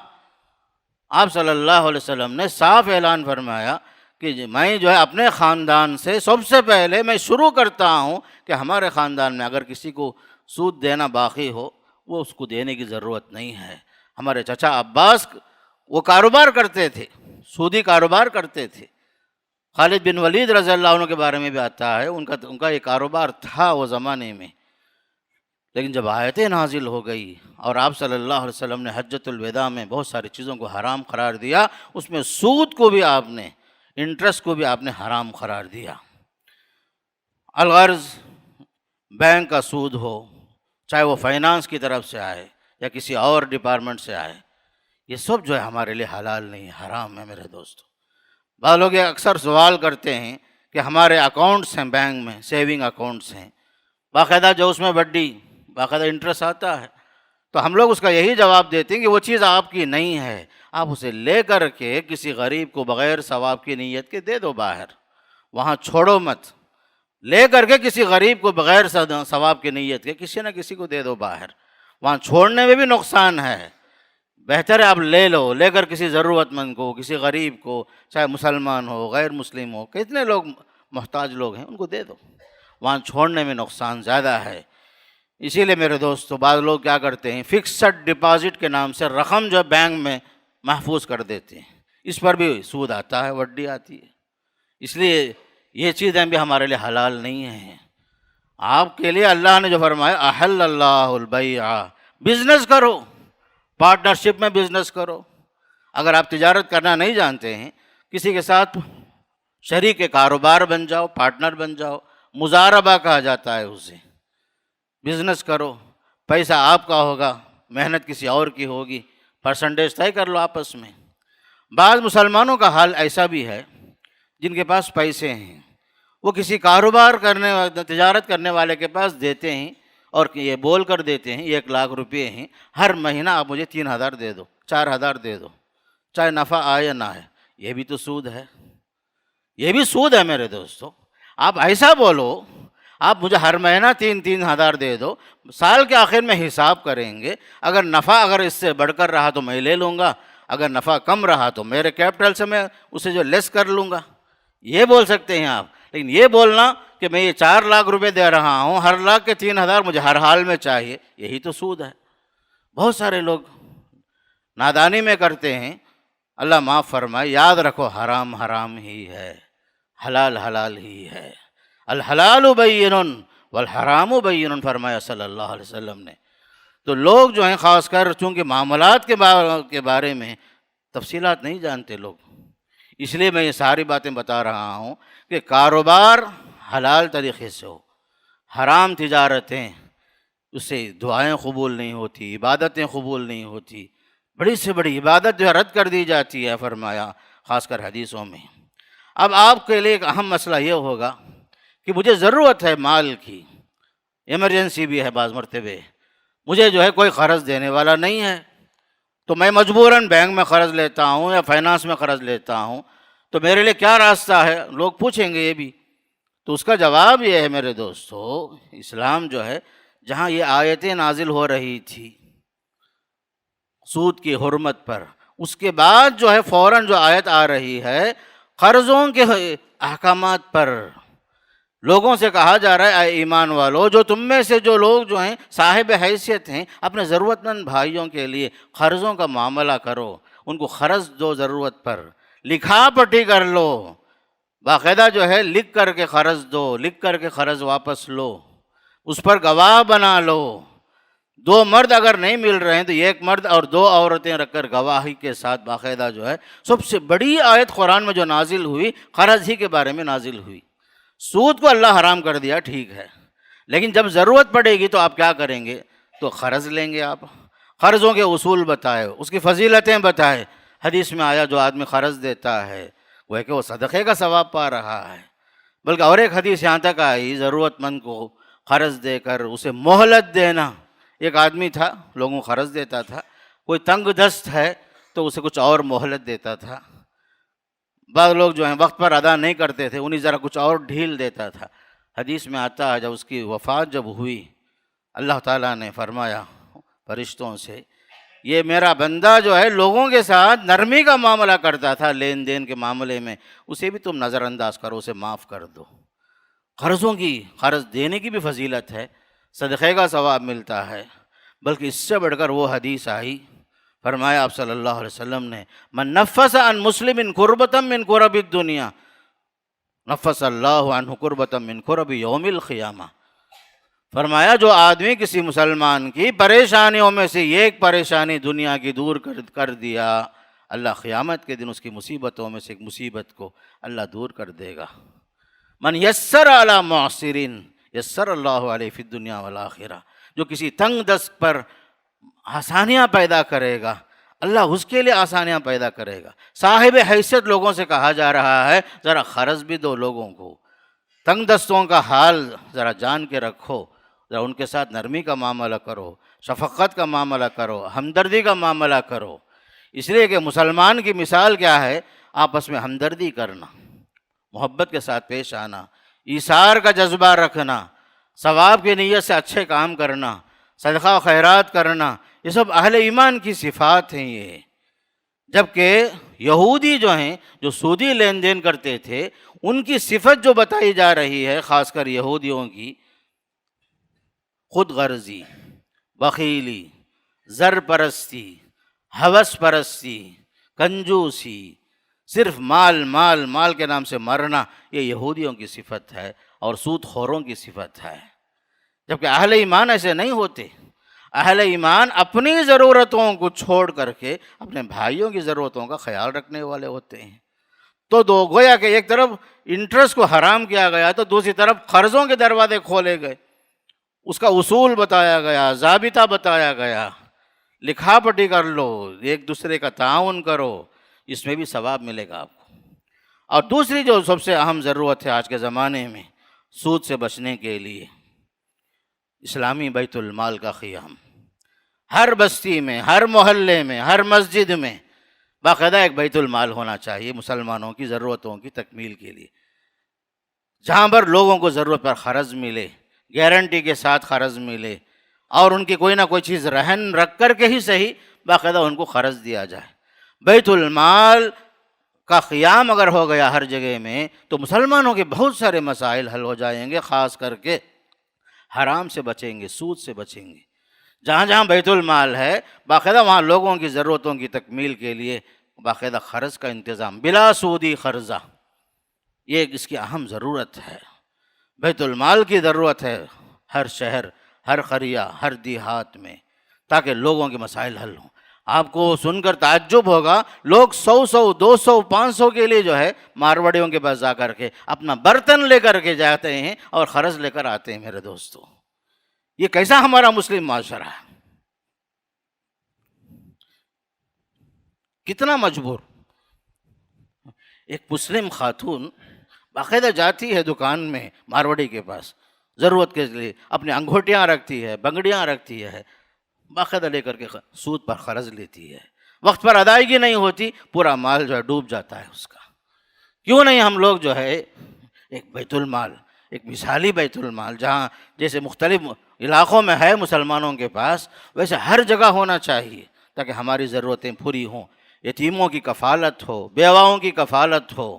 آپ صلی اللہ علیہ وسلم نے صاف اعلان فرمایا کہ میں جو ہے اپنے خاندان سے سب سے پہلے میں شروع کرتا ہوں کہ ہمارے خاندان میں اگر کسی کو سود دینا باقی ہو، وہ اس کو دینے کی ضرورت نہیں ہے۔ ہمارے چچا عباس وہ کاروبار کرتے تھے، سودی کاروبار کرتے تھے۔ خالد بن ولید رضی اللہ عنہ کے بارے میں بھی آتا ہے، ان کا یہ کاروبار تھا وہ زمانے میں، لیکن جب آیتیں نازل ہو گئی اور آپ صلی اللہ علیہ وسلم نے حجۃ الوداع میں بہت ساری چیزوں کو حرام قرار دیا، اس میں سود کو بھی آپ نے، انٹرسٹ کو بھی آپ نے حرام قرار دیا۔ الغرض بینک کا سود ہو، چاہے وہ فائنانس کی طرف سے آئے یا کسی اور ڈپارٹمنٹ سے آئے، یہ سب جو ہے ہمارے لیے حلال نہیں، حرام ہے میرے دوستو۔ بعض لوگ یہ اکثر سوال کرتے ہیں کہ ہمارے اکاؤنٹس ہیں بینک میں، سیونگ اکاؤنٹس ہیں، باقاعدہ جو اس میں وڈی باقاعدہ انٹرسٹ آتا ہے، تو ہم لوگ اس کا یہی جواب دیتے ہیں کہ وہ چیز آپ کی نہیں ہے، آپ اسے لے کر کے کسی غریب کو بغیر ثواب کی نیت کے دے دو باہر، وہاں چھوڑو مت، لے کر کے کسی غریب کو بغیر ثواب کی نیت کے کسی نہ کسی کو دے دو باہر، وہاں چھوڑنے میں بھی نقصان ہے۔ بہتر ہے آپ لے لو، لے کر کسی ضرورت مند کو، کسی غریب کو، چاہے مسلمان ہو غیر مسلم ہو، کتنے لوگ محتاج لوگ ہیں، ان کو دے دو، وہاں چھوڑنے میں نقصان زیادہ ہے۔ اسی لیے میرے دوستو بعض لوگ کیا کرتے ہیں، فکسڈ ڈپازٹ کے نام سے رقم جو بینک میں محفوظ کر دیتے ہیں، اس پر بھی سود آتا ہے، وڈی آتی ہے۔ اس لیے یہ چیزیں بھی ہمارے لیے حلال نہیں ہیں۔ آپ کے لیے اللہ نے جو فرمایا احل اللہ البیع، بزنس کرو، پارٹنرشپ میں بزنس کرو۔ اگر آپ تجارت کرنا نہیں جانتے ہیں، کسی کے ساتھ شریک کاروبار بن جاؤ، پارٹنر بن جاؤ، مضاربہ کہا جاتا ہے اسے۔ بزنس کرو، پیسہ آپ کا ہوگا، محنت کسی اور کی ہوگی، پرسنٹیج طے کر لو آپس میں۔ بعض مسلمانوں کا حال ایسا بھی ہے جن کے پاس پیسے ہیں، وہ کسی کاروبار کرنے تجارت کرنے والے کے پاس دیتے ہیں اور یہ بول کر دیتے ہیں 1,00,000 روپے ہیں، ہر مہینہ آپ مجھے 3,000 دے دو، 4,000 دے دو، چاہے نفع آئے یا نہ آئے۔ یہ بھی تو سود ہے، یہ بھی سود ہے میرے دوستو۔ آپ ایسا بولو، آپ مجھے ہر مہینہ 3,000 دے دو، سال کے آخر میں حساب کریں گے، اگر نفع اس سے بڑھ کر رہا تو میں لے لوں گا، اگر نفع کم رہا تو میرے کیپٹل سے میں اسے جو لیس کر لوں گا۔ یہ بول سکتے ہیں آپ، لیکن یہ بولنا کہ میں یہ 4,00,000 روپے دے رہا ہوں، ہر لاکھ کے 3,000 مجھے ہر حال میں چاہیے، یہی تو سود ہے۔ بہت سارے لوگ نادانی میں کرتے ہیں، اللہ معاف فرمائے۔ یاد رکھو حرام حرام ہی ہے، حلال حلال ہی ہے۔ الحلال بین والحرام بین فرمایا صلی اللہ علیہ وسلم نے۔ تو لوگ جو ہیں خاص کر چونکہ معاملات کے بارے میں تفصیلات نہیں جانتے لوگ، اس لیے میں یہ ساری باتیں بتا رہا ہوں کہ کاروبار حلال طریقے سے ہو، حرام تجارتیں اس سے دعائیں قبول نہیں ہوتی، عبادتیں قبول نہیں ہوتی، بڑی سے بڑی عبادت جو ہے رد کر دی جاتی ہے فرمایا، خاص کر حدیثوں میں۔ اب آپ کے لیے ایک اہم مسئلہ یہ ہوگا کہ مجھے ضرورت ہے مال کی، ایمرجنسی بھی ہے، بعض مرتبہ مجھے جو ہے کوئی قرض دینے والا نہیں ہے، تو میں مجبوراً بینک میں قرض لیتا ہوں یا فائنانس میں قرض لیتا ہوں، تو میرے لیے کیا راستہ ہے؟ لوگ پوچھیں گے یہ بھی، تو اس کا جواب یہ ہے میرے دوستو، اسلام جو ہے جہاں یہ آیتیں نازل ہو رہی تھی سود کی حرمت پر، اس کے بعد جو ہے فوراً جو آیت آ رہی ہے قرضوں کے احکامات پر، لوگوں سے کہا جا رہا ہے اے ایمان والو، جو تم میں سے جو لوگ جو ہیں صاحب حیثیت ہیں، اپنے ضرورت مند بھائیوں کے لیے قرضوں کا معاملہ کرو، ان کو قرض دو ضرورت پر، لکھا پٹی کر لو، باقاعدہ جو ہے لکھ کر کے قرض دو، لکھ کر کے قرض واپس لو، اس پر گواہ بنا لو۔ دو مرد اگر نہیں مل رہے ہیں تو ایک مرد اور دو عورتیں رکھ کر گواہی کے ساتھ باقاعدہ جو ہے، سب سے بڑی آیت قرآن میں جو نازل ہوئی قرض ہی کے بارے میں نازل ہوئی۔ سود کو اللہ حرام کر دیا، ٹھیک ہے، لیکن جب ضرورت پڑے گی تو آپ کیا کریں گے؟ تو قرض لیں گے۔ آپ قرضوں کے اصول بتائے، اس کی فضیلتیں بتائے۔ حدیث میں آیا جو آدمی قرض دیتا ہے وہ ہے کہ وہ صدقے کا ثواب پا رہا ہے، بلکہ اور ایک حدیث یہاں تک آئی ضرورت مند کو قرض دے کر اسے مہلت دینا۔ ایک آدمی تھا، لوگوں کو قرض دیتا تھا، کوئی تنگ دست ہے تو اسے کچھ اور مہلت دیتا تھا۔ بعض لوگ جو ہیں وقت پر ادا نہیں کرتے تھے، انہیں ذرا کچھ اور ڈھیل دیتا تھا۔ حدیث میں آتا ہے جب اس کی وفات جب ہوئی، اللہ تعالیٰ نے فرمایا فرشتوں سے، یہ میرا بندہ جو ہے لوگوں کے ساتھ نرمی کا معاملہ کرتا تھا، لین دین کے معاملے میں، اسے بھی تم نظر انداز کرو، اسے معاف کر دو۔ قرض دینے کی بھی فضیلت ہے، صدقے کا ثواب ملتا ہے، بلکہ اس سے بڑھ کر وہ حدیث آئی، فرمایا آپ صلی اللہ علیہ وسلم نے، من نفس عن مسلم کربۃ من کرب الدنیا نفس اللہ عنہ کربۃ من کرب یوم القیامہ۔ فرمایا جو آدمی کسی مسلمان کی پریشانیوں میں سے ایک پریشانی دنیا کی دور کر دیا، اللہ قیامت کے دن اس کی مصیبتوں میں سے ایک مصیبت کو اللہ دور کر دے گا۔ من یسر علی معسرین یسر اللہ علیہ فی الدنیا والآخرہ، جو کسی تنگ دست پر آسانیاں پیدا کرے گا، اللہ اس کے لیے آسانیاں پیدا کرے گا۔ صاحب حیثیت لوگوں سے کہا جا رہا ہے ذرا قرض بھی دو لوگوں کو، تنگ دستوں کا حال ذرا جان کے رکھو، ذرا ان کے ساتھ نرمی کا معاملہ کرو، شفقت کا معاملہ کرو، ہمدردی کا معاملہ کرو۔ اس لیے کہ مسلمان کی مثال کیا ہے؟ آپس میں ہمدردی کرنا، محبت کے ساتھ پیش آنا، ایثار کا جذبہ رکھنا، ثواب کی نیت سے اچھے کام کرنا، صدقہ و خیرات کرنا، یہ سب اہل ایمان کی صفات ہیں۔ یہ جبکہ یہودی جو ہیں، جو سودی لین دین کرتے تھے، ان کی صفت جو بتائی جا رہی ہے خاص کر یہودیوں کی، خود غرضی، بخیلی، زر پرستی، ہوس پرستی، کنجوسی، صرف مال مال مال کے نام سے مرنا، یہ یہودیوں کی صفت ہے اور سود خوروں کی صفت ہے۔ جبکہ اہل ایمان ایسے نہیں ہوتے۔ اہل ایمان اپنی ضرورتوں کو چھوڑ کر کے اپنے بھائیوں کی ضرورتوں کا خیال رکھنے والے ہوتے ہیں۔ تو گویا کہ ایک طرف انٹرسٹ کو حرام کیا گیا تو دوسری طرف قرضوں کے دروازے کھولے گئے، اس کا اصول بتایا گیا، ضابطہ بتایا گیا، لکھا پٹی کر لو، ایک دوسرے کا تعاون کرو، اس میں بھی ثواب ملے گا آپ کو۔ اور دوسری جو سب سے اہم ضرورت ہے آج کے زمانے میں سود سے بچنے کے لیے، اسلامی بیت المال کا قیام۔ ہر بستی میں، ہر محلے میں، ہر مسجد میں باقاعدہ ایک بیت المال ہونا چاہیے مسلمانوں کی ضرورتوں کی تکمیل کے لیے، جہاں پر لوگوں کو ضرورت پر قرض ملے، گارنٹی کے ساتھ قرض ملے، اور ان کی کوئی نہ کوئی چیز رہن رکھ کر کے ہی صحیح باقاعدہ ان کو قرض دیا جائے۔ بیت المال کا قیام اگر ہو گیا ہر جگہ میں تو مسلمانوں کے بہت سارے مسائل حل ہو جائیں گے، خاص کر کے حرام سے بچیں گے، سود سے بچیں گے۔ جہاں جہاں بیت المال ہے باقاعدہ وہاں لوگوں کی ضرورتوں کی تکمیل کے لیے باقاعدہ قرض کا انتظام، بلا سودی قرضہ، یہ اس کی اہم ضرورت ہے۔ بیت المال کی ضرورت ہے ہر شہر، ہر قریہ، ہر دیہات میں، تاکہ لوگوں کے مسائل حل ہوں۔ آپ کو سن کر تعجب ہوگا، لوگ 100 200 500 کے لیے جو ہے مارواڑیوں کے پاس جا کر کے اپنا برتن لے کر کے جاتے ہیں اور قرض لے کر آتے ہیں۔ میرے دوستو، یہ کیسا ہمارا مسلم معاشرہ ہے؟ کتنا مجبور۔ ایک مسلم خاتون باقاعدہ جاتی ہے دکان میں مارواڑی کے پاس ضرورت کے لیے، اپنی انگوٹیاں رکھتی ہے، بنگڑیاں رکھتی ہے، باقاعدہ لے کر کے سود پر قرض لیتی ہے، وقت پر ادائیگی نہیں ہوتی، پورا مال جو ہے ڈوب جاتا ہے اس کا۔ کیوں نہیں ہم لوگ جو ہے ایک بیت المال، ایک مثالی بیت المال، جہاں جیسے مختلف علاقوں میں ہے مسلمانوں کے پاس، ویسے ہر جگہ ہونا چاہیے تاکہ ہماری ضرورتیں پوری ہوں، یتیموں کی کفالت ہو، بیواؤں کی کفالت ہو،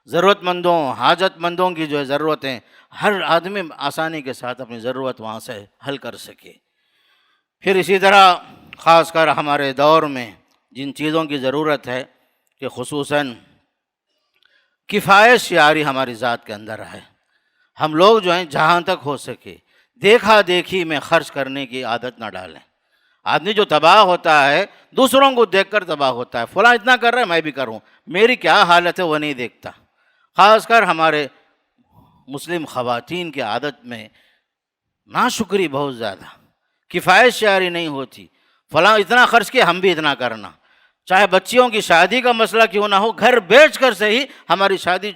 ضرورت مندوں، حاجت مندوں کی جو ہے ضرورتیں، ہر آدمی آسانی کے ساتھ اپنی ضرورت وہاں سے حل کر سکے۔ پھر اسی طرح خاص کر ہمارے دور میں جن چیزوں کی ضرورت ہے کہ خصوصاً کفایت شعاری ہماری ذات کے اندر ہے. ہم لوگ جو ہیں جہاں تک ہو سکے دیکھا دیکھی میں خرچ کرنے کی عادت نہ ڈالیں. آدمی جو تباہ ہوتا ہے دوسروں کو دیکھ کر تباہ ہوتا ہے. فلاں اتنا کر رہا ہے میں بھی کروں، میری کیا حالت ہے وہ نہیں دیکھتا. خاص کر ہمارے مسلم خواتین کی عادت میں ناشکری بہت زیادہ، کفایت شعاری نہیں ہوتی. فلاں اتنا خرچ کیا ہم بھی اتنا کرنا. چاہے بچیوں کی شادی کا مسئلہ کیوں نہ ہو، گھر بیچ کر سے ہی ہماری شادی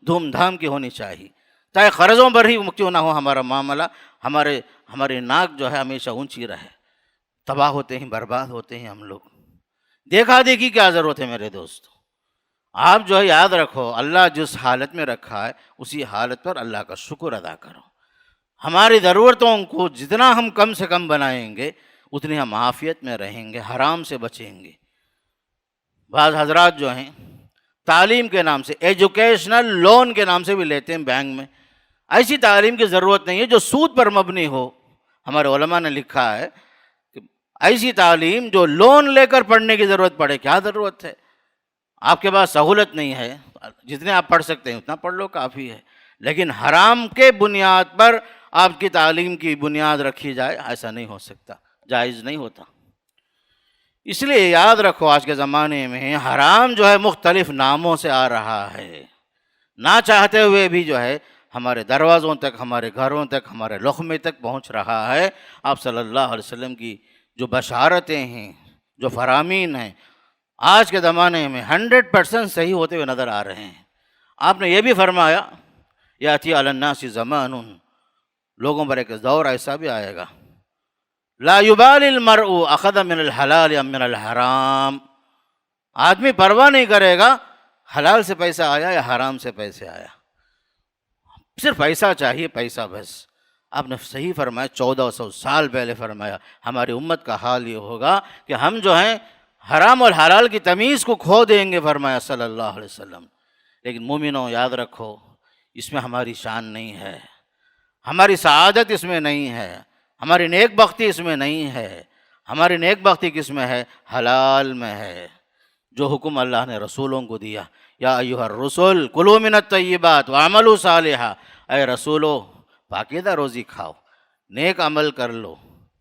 دھوم دھام کی ہونی چاہیے. چاہے قرضوں پر ہی کیوں نہ ہو ہمارا معاملہ، ہماری ناک جو ہے ہمیشہ اونچی رہے. تباہ ہوتے ہیں، برباد ہوتے ہیں ہم لوگ. دیکھا دیکھی کیا ضرورت ہے میرے دوست؟ آپ جو ہے یاد رکھو اللہ جس حالت میں رکھا ہے اسی حالت پر اللہ کا شکر ادا کرو. ہماری ضرورتوں کو جتنا ہم کم سے کم بنائیں گے اتنی ہم عافیت میں رہیں گے، حرام سے بچیں گے. بعض حضرات جو ہیں تعلیم کے نام سے ایجوکیشنل لون کے نام سے بھی لیتے ہیں بینک میں. ایسی تعلیم کی ضرورت نہیں ہے جو سود پر مبنی ہو. ہمارے علماء نے لکھا ہے کہ ایسی تعلیم جو لون لے کر پڑھنے کی ضرورت پڑے، کیا ضرورت ہے؟ آپ کے پاس سہولت نہیں ہے، جتنے آپ پڑھ سکتے ہیں اتنا پڑھ لو کافی ہے. لیکن حرام کے بنیاد پر آپ کی تعلیم کی بنیاد رکھی جائے، ایسا نہیں ہو سکتا، جائز نہیں ہوتا. اس لیے یاد رکھو آج کے زمانے میں حرام جو ہے مختلف ناموں سے آ رہا ہے، نہ چاہتے ہوئے بھی جو ہے ہمارے دروازوں تک، ہمارے گھروں تک، ہمارے لقمے تک پہنچ رہا ہے. آپ صلی اللہ علیہ وسلم کی جو بشارتیں ہیں، جو فرامین ہیں، آج کے زمانے میں 100% صحیح ہوتے ہوئے نظر آ رہے ہیں. آپ نے یہ بھی فرمایا یاتی علی الناس زمان، لوگوں پر ایک دور ایسا بھی آئے گا لا یبالی المرء اخذ من الحلال ام من الحرام. آدمی پرواہ نہیں کرے گا حلال سے پیسہ آیا یا حرام سے پیسے آیا، صرف پیسہ چاہیے، پیسہ بس. آپ نے صحیح فرمایا، 1400 سال پہلے فرمایا. ہماری امت کا حال یہ ہوگا کہ ہم جو ہیں حرام اور حلال کی تمیز کو کھو دیں گے، فرمایا صلی اللہ علیہ وسلم. لیکن مومنوں یاد رکھو اس میں ہماری شان نہیں ہے، ہماری سعادت اس میں نہیں ہے، ہماری نیک بختی اس میں نہیں ہے. ہماری نیک بختی کس میں ہے؟ حلال میں ہے. جو حکم اللہ نے رسولوں کو دیا، یا ایھا الرسل کلوا من الطیبات واعملوا صالحا، اے رسولو پاکیزہ روزی کھاؤ، نیک عمل کر لو.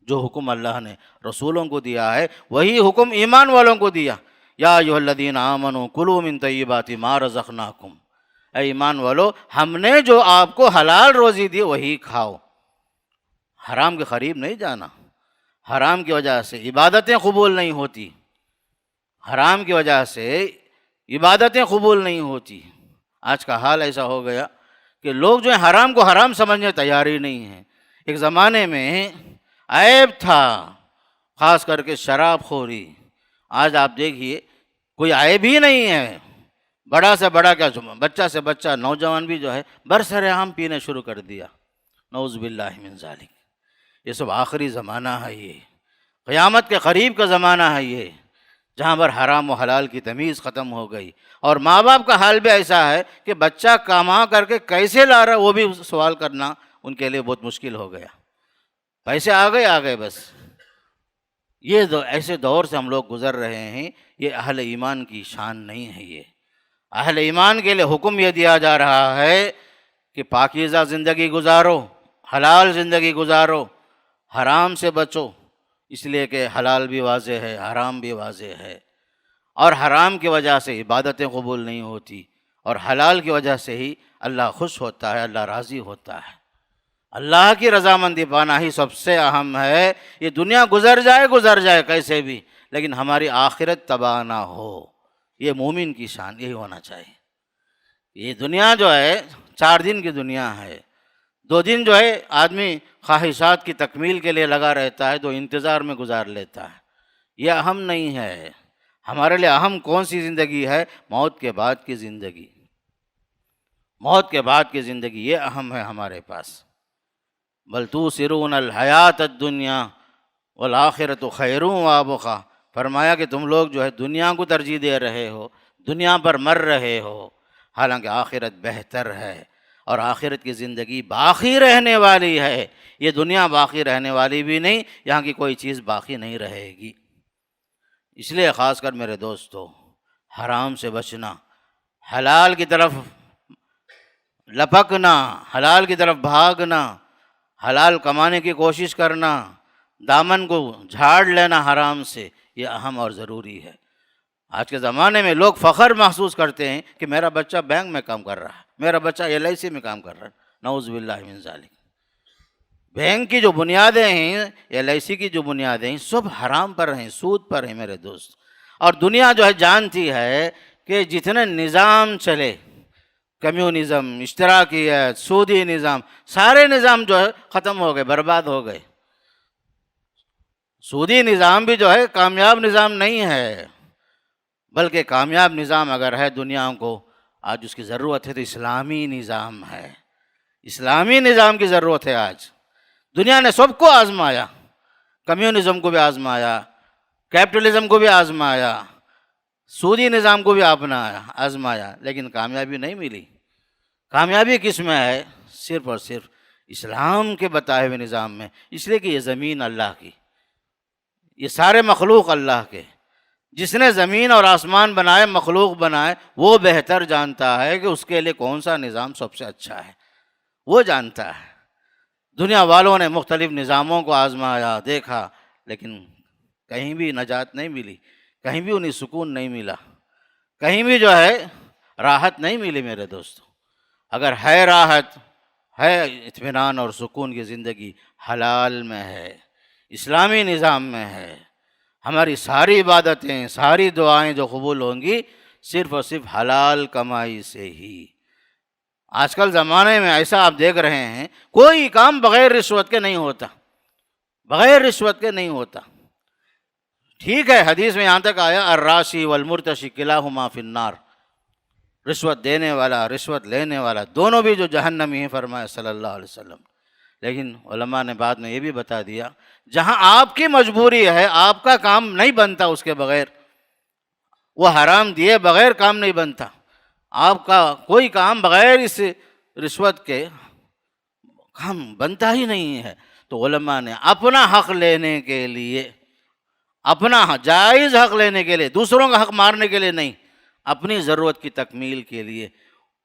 جو حکم اللہ نے رسولوں کو دیا ہے وہی حکم ایمان والوں کو دیا. یا ایھا الذین آمنوا کلوا من طیبات ما رزقناکم، اے ایمان والو ہم نے جو آپ کو حلال روزی دی وہی کھاؤ. حرام کے قریب نہیں جانا. حرام کی وجہ سے عبادتیں قبول نہیں ہوتی، حرام کی وجہ سے عبادتیں قبول نہیں ہوتی. آج کا حال ایسا ہو گیا کہ لوگ جو ہیں حرام کو حرام سمجھنے تیار ہی نہیں ہیں. ایک زمانے میں عیب تھا خاص کر کے شراب خوری، آج آپ دیکھیے کوئی عیب ہی نہیں ہے. بڑا سے بڑا کیا، بچہ سے بچہ، نوجوان بھی جو ہے برسر عام پینے شروع کر دیا. نعوذ باللہ من ذالک. یہ سب آخری زمانہ ہے، یہ قیامت کے قریب کا زمانہ ہے یہ، جہاں پر حرام و حلال کی تمیز ختم ہو گئی. اور ماں باپ کا حال بھی ایسا ہے کہ بچہ کما کر کے کیسے لا رہا ہے وہ بھی سوال کرنا ان کے لیے بہت مشکل ہو گیا. پیسے آ گئے بس. یہ ایسے دور سے ہم لوگ گزر رہے ہیں. یہ اہل ایمان کی شان نہیں ہے. یہ اہل ایمان کے لیے حکم یہ دیا جا رہا ہے کہ پاکیزہ زندگی گزارو، حلال زندگی گزارو، حرام سے بچو. اس لیے کہ حلال بھی واضح ہے، حرام بھی واضح ہے. اور حرام کی وجہ سے عبادتیں قبول نہیں ہوتی، اور حلال کی وجہ سے ہی اللہ خوش ہوتا ہے، اللہ راضی ہوتا ہے. اللہ کی رضامندی پانا ہی سب سے اہم ہے. یہ دنیا گزر جائے کیسے بھی، لیکن ہماری آخرت تباہ نہ ہو. یہ مومن کی شان یہی ہونا چاہیے. یہ دنیا جو ہے 4 دن کی دنیا ہے. 2 دن جو ہے آدمی خواہشات کی تکمیل کے لیے لگا رہتا ہے، 2 انتظار میں گزار لیتا ہے. یہ اہم نہیں ہے. ہمارے لیے اہم کون سی زندگی ہے؟ موت کے بعد کی زندگی. موت کے بعد کی زندگی یہ اہم ہے ہمارے پاس. بل توثرون الحیات الدنیا والآخرۃ خیر وابقی. فرمایا کہ تم لوگ جو ہے دنیا کو ترجیح دے رہے ہو، دنیا پر مر رہے ہو، حالانکہ آخرت بہتر ہے. اور آخرت کی زندگی باقی رہنے والی ہے. یہ دنیا باقی رہنے والی بھی نہیں، یہاں کی کوئی چیز باقی نہیں رہے گی. اس لیے خاص کر میرے دوستو، حرام سے بچنا، حلال کی طرف لپکنا، حلال کی طرف بھاگنا، حلال کمانے کی کوشش کرنا، دامن کو جھاڑ لینا حرام سے، یہ اہم اور ضروری ہے۔ آج کے زمانے میں لوگ فخر محسوس کرتے ہیں کہ میرا بچہ بینک میں کام کر رہا ہے، میرا بچہ LIC میں کام کر رہا ہے، نعوذ باللہ من ذالک۔ بینک کی جو بنیادیں ہیں، LIC کی جو بنیادیں ہیں، سب حرام پر ہیں، سود پر ہیں میرے دوست۔ اور دنیا جو ہے جانتی ہے کہ جتنے نظام چلے، کمیونزم، اشتراکیت، سودی نظام، سارے نظام جو ہے ختم ہو گئے، برباد ہو گئے۔ سودی نظام بھی جو ہے کامیاب نظام نہیں ہے، بلکہ کامیاب نظام اگر ہے دنیا کو آج اس کی ضرورت ہے تو اسلامی نظام ہے۔ اسلامی نظام کی ضرورت ہے آج۔ دنیا نے سب کو آزمایا، کمیونزم کو بھی آزمایا، کیپٹلزم کو بھی آزمایا، سودی نظام کو بھی آزمایا، لیکن کامیابی نہیں ملی۔ کامیابی کس میں ہے؟ صرف اور صرف اسلام کے بتائے ہوئے نظام میں۔ اس لیے کہ یہ زمین اللہ کی، یہ سارے مخلوق اللہ کے۔ جس نے زمین اور آسمان بنائے، مخلوق بنائے، وہ بہتر جانتا ہے کہ اس کے لیے کون سا نظام سب سے اچھا ہے، وہ جانتا ہے۔ دنیا والوں نے مختلف نظاموں کو آزمایا، دیکھا، لیکن کہیں بھی نجات نہیں ملی، کہیں بھی انہیں سکون نہیں ملا، کہیں بھی جو ہے راحت نہیں ملی میرے دوستو۔ اگر ہے راحت، ہے اطمینان اور سکون کی زندگی، حلال میں ہے، اسلامی نظام میں ہے۔ ہماری ساری عبادتیں، ساری دعائیں جو قبول ہوں گی، صرف اور صرف حلال کمائی سے ہی۔ آج کل زمانے میں ایسا آپ دیکھ رہے ہیں، کوئی کام بغیر رشوت کے نہیں ہوتا، بغیر رشوت کے نہیں ہوتا۔ ٹھیک ہے، حدیث میں یہاں تک آیا الراشی والمرتشی کلاہما فی النار، رشوت دینے والا، رشوت لینے والا، دونوں بھی جو جہنمی ہیں، فرمایا صلی اللہ علیہ وسلم۔ لیکن علماء نے بعد میں یہ بھی بتا دیا، جہاں آپ کی مجبوری ہے، آپ کا کام نہیں بنتا اس کے بغیر، وہ حرام دیے بغیر کام نہیں بنتا، آپ کا کوئی کام بغیر اس رشوت کے کام بنتا ہی نہیں ہے۔ تو علماء نے اپنا حق لینے کے لیے، اپنا جائز حق لینے کے لیے، دوسروں کا حق مارنے کے لیے نہیں، اپنی ضرورت کی تکمیل کے لیے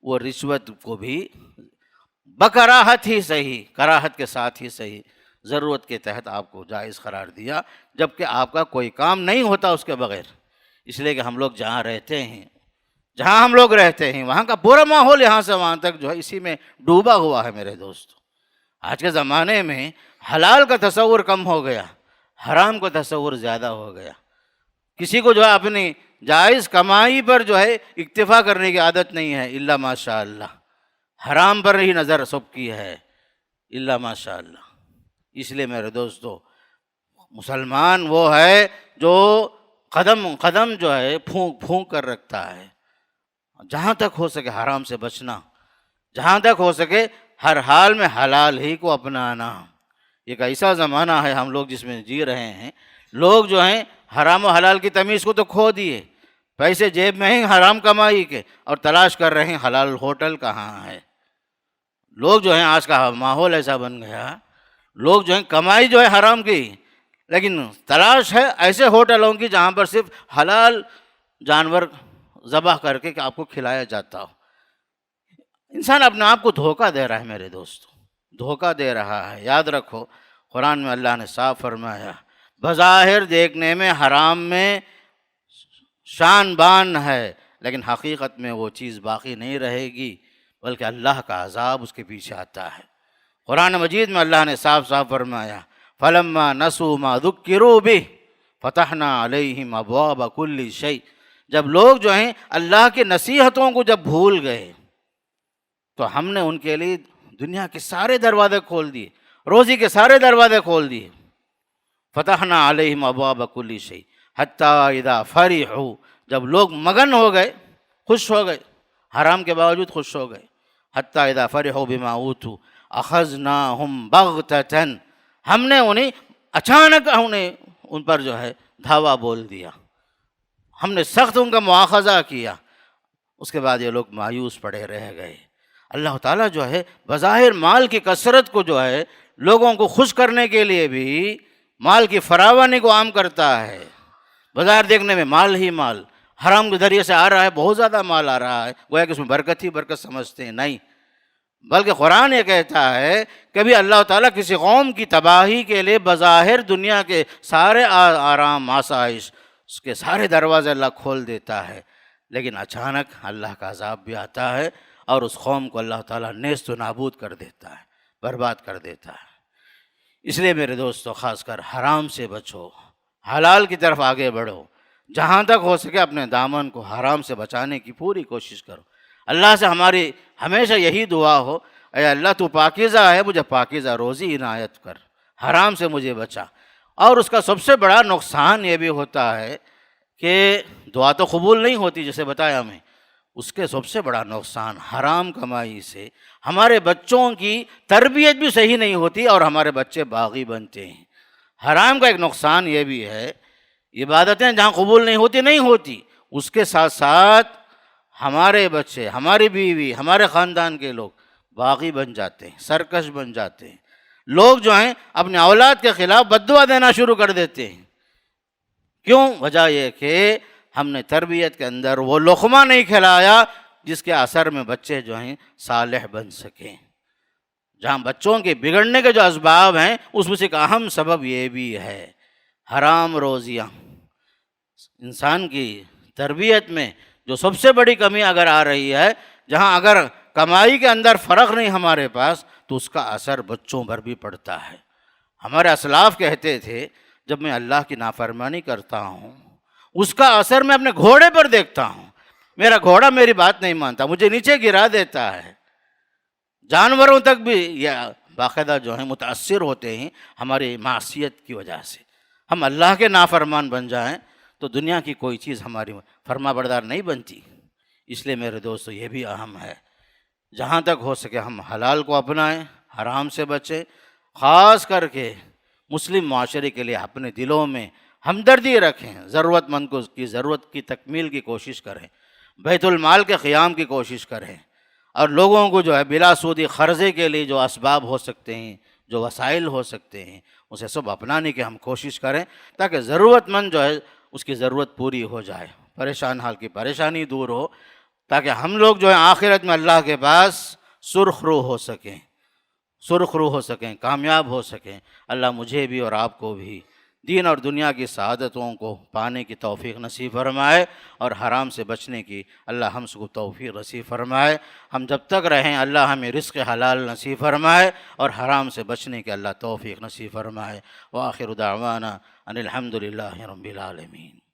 وہ رشوت کو بھی بکراہت ہی صحیح، کراہت کے ساتھ ہی صحیح، ضرورت کے تحت آپ کو جائز قرار دیا، جبکہ آپ کا کوئی کام نہیں ہوتا اس کے بغیر۔ اس لیے کہ ہم لوگ جہاں رہتے ہیں، جہاں ہم لوگ رہتے ہیں، وہاں کا پورا ماحول یہاں سے وہاں تک جو ہے اسی میں ڈوبا ہوا ہے میرے دوست۔ آج کے زمانے میں حلال کا تصور کم ہو گیا، حرام کا تصور زیادہ ہو گیا۔ کسی کو جو ہے اپنی جائز کمائی پر جو ہے اکتفا کرنے کی عادت نہیں ہے، الا ماشاء اللہ، حرام پر ہی نظر سب کی ہے، الا ماشاء اللہ۔ اس لیے میرے دوستو، مسلمان وہ ہے جو قدم قدم جو ہے پھونک پھونک کر رکھتا ہے، جہاں تک ہو سکے حرام سے بچنا، جہاں تک ہو سکے ہر حال میں حلال ہی کو اپنانا۔ ایک ایسا زمانہ ہے ہم لوگ جس میں جی رہے ہیں، لوگ جو ہیں حرام و حلال کی تمیز کو تو کھو دیے، پیسے جیب میں ہیں حرام کمائی کے، اور تلاش کر رہے ہیں حلال ہوٹل کہاں ہے۔ لوگ جو ہیں، آج کا ماحول ایسا بن گیا، لوگ جو ہیں کمائی جو ہے حرام کی، لیکن تلاش ہے ایسے ہوٹلوں کی جہاں پر صرف حلال جانور ذبح کر کے کہ آپ کو کھلایا جاتا ہو۔ انسان اپنے آپ کو دھوکہ دے رہا ہے میرے دوستو، دھوکہ دے رہا ہے۔ یاد رکھو، قرآن میں اللہ نے صاف فرمایا، بظاہر دیکھنے میں حرام میں شان بان ہے، لیکن حقیقت میں وہ چیز باقی نہیں رہے گی، بلکہ اللہ کا عذاب اس کے پیچھے آتا ہے۔ قرآن مجید میں اللہ نے صاف صاف فرمایا، فَلَمَّا نَسُوا مَا ذُكِّرُوا بِهِ فَتَحْنَا عَلَيْهِمْ أَبْوَابَ كُلِّ شَيْءٍ۔ جب لوگ جو ہیں اللہ کی نصیحتوں کو جب بھول گئے تو ہم نے ان کے لیے دنیا کے سارے دروازے کھول دیے، روزی کے سارے دروازے کھول دیے۔ فتحنا علیہم ابواب کل شیء حتی اذا فرحوا، جب لوگ مگن ہو گئے، خوش ہو گئے، حرام کے باوجود خوش ہو گئے، حتی اذا فرحوا بما اوتوا اخذناہم بغتۃ، ہم نے انہیں اچانک ان پر جو ہے دھاوا بول دیا، ہم نے سخت ان کا مواخذہ کیا، اس کے بعد یہ لوگ مایوس پڑے رہ گئے۔ اللہ تعالیٰ جو ہے بظاہر مال کی کثرت کو جو ہے لوگوں کو خوش کرنے کے لیے بھی مال کی فراوانی کو عام کرتا ہے، بظاہر دیکھنے میں مال ہی مال، حرام کے ذریعے سے آ رہا ہے، بہت زیادہ مال آ رہا ہے، گویا کہ اس میں برکت ہی برکت سمجھتے ہیں، نہیں، بلکہ قرآن یہ کہتا ہے کبھی اللہ تعالیٰ کسی قوم کی تباہی کے لیے بظاہر دنیا کے سارے آرام آسائش، اس کے سارے دروازے اللہ کھول دیتا ہے، لیکن اچانک اللہ کا عذاب بھی آتا ہے اور اس قوم کو اللہ تعالیٰ نیست و نابود کر دیتا ہے، برباد کر دیتا ہے۔ اس لیے میرے دوستو خاص کر حرام سے بچو، حلال کی طرف آگے بڑھو، جہاں تک ہو سکے اپنے دامن کو حرام سے بچانے کی پوری کوشش کرو۔ اللہ سے ہماری ہمیشہ یہی دعا ہو، اے اللہ تو پاکیزہ ہے، مجھے پاکیزہ روزی عنایت کر، حرام سے مجھے بچا۔ اور اس کا سب سے بڑا نقصان یہ بھی ہوتا ہے کہ دعا تو قبول نہیں ہوتی جیسے بتایا میں، اس کے سب سے بڑا نقصان حرام کمائی سے ہمارے بچوں کی تربیت بھی صحیح نہیں ہوتی اور ہمارے بچے باغی بنتے ہیں۔ حرام کا ایک نقصان یہ بھی ہے، عبادتیں جہاں قبول نہیں ہوتی، اس کے ساتھ ساتھ ہمارے بچے، ہماری بیوی، ہمارے خاندان کے لوگ باغی بن جاتے ہیں، سرکش بن جاتے ہیں۔ لوگ جو ہیں اپنے اولاد کے خلاف بد دعا دینا شروع کر دیتے ہیں۔ کیوں؟ وجہ یہ کہ ہم نے تربیت کے اندر وہ لقمہ نہیں کھلایا جس کے اثر میں بچے جو ہیں صالح بن سکیں۔ جہاں بچوں کے بگڑنے کے جو اسباب ہیں اس میں سے ایک اہم سبب یہ بھی ہے حرام روزیاں۔ انسان کی تربیت میں جو سب سے بڑی کمی اگر آ رہی ہے، جہاں اگر کمائی کے اندر فرق نہیں ہمارے پاس تو اس کا اثر بچوں پر بھی پڑتا ہے۔ ہمارے اسلاف کہتے تھے جب میں اللہ کی نافرمانی کرتا ہوں اس کا اثر میں اپنے گھوڑے پر دیکھتا ہوں، میرا گھوڑا میری بات نہیں مانتا، مجھے نیچے گرا دیتا ہے۔ جانوروں تک بھی یہ باقاعدہ جو ہیں متاثر ہوتے ہیں ہماری معصیت کی وجہ سے۔ ہم اللہ کے نافرمان بن جائیں تو دنیا کی کوئی چیز ہماری فرما بردار نہیں بنتی۔ اس لیے میرے دوستو یہ بھی اہم ہے، جہاں تک ہو سکے ہم حلال کو اپنائیں، حرام سے بچیں، خاص کر کے مسلم معاشرے کے لیے اپنے دلوں میں ہمدردی رکھیں، ضرورت مند کو اس کی ضرورت کی تکمیل کی کوشش کریں، بیت المال کے قیام کی کوشش کریں، اور لوگوں کو جو ہے بلا سودی قرضے کے لیے جو اسباب ہو سکتے ہیں، جو وسائل ہو سکتے ہیں، اسے سب اپنانے کی ہم کوشش کریں تاکہ ضرورت مند جو ہے اس کی ضرورت پوری ہو جائے، پریشان حال کی پریشانی دور ہو، تاکہ ہم لوگ جو ہیں آخرت میں اللہ کے پاس سرخ روح ہو سکیں، کامیاب ہو سکیں۔ اللہ مجھے بھی اور آپ کو بھی دین اور دنیا کی سعادتوں کو پانے کی توفیق نصیب فرمائے اور حرام سے بچنے کی اللہ ہم سب کو توفیق نصیب فرمائے۔ ہم جب تک رہیں اللہ ہمیں رزق حلال نصیب فرمائے اور حرام سے بچنے کی اللہ توفیق نصیب فرمائے۔ وآخر دعوانا ان الحمد للہ رب العالمین۔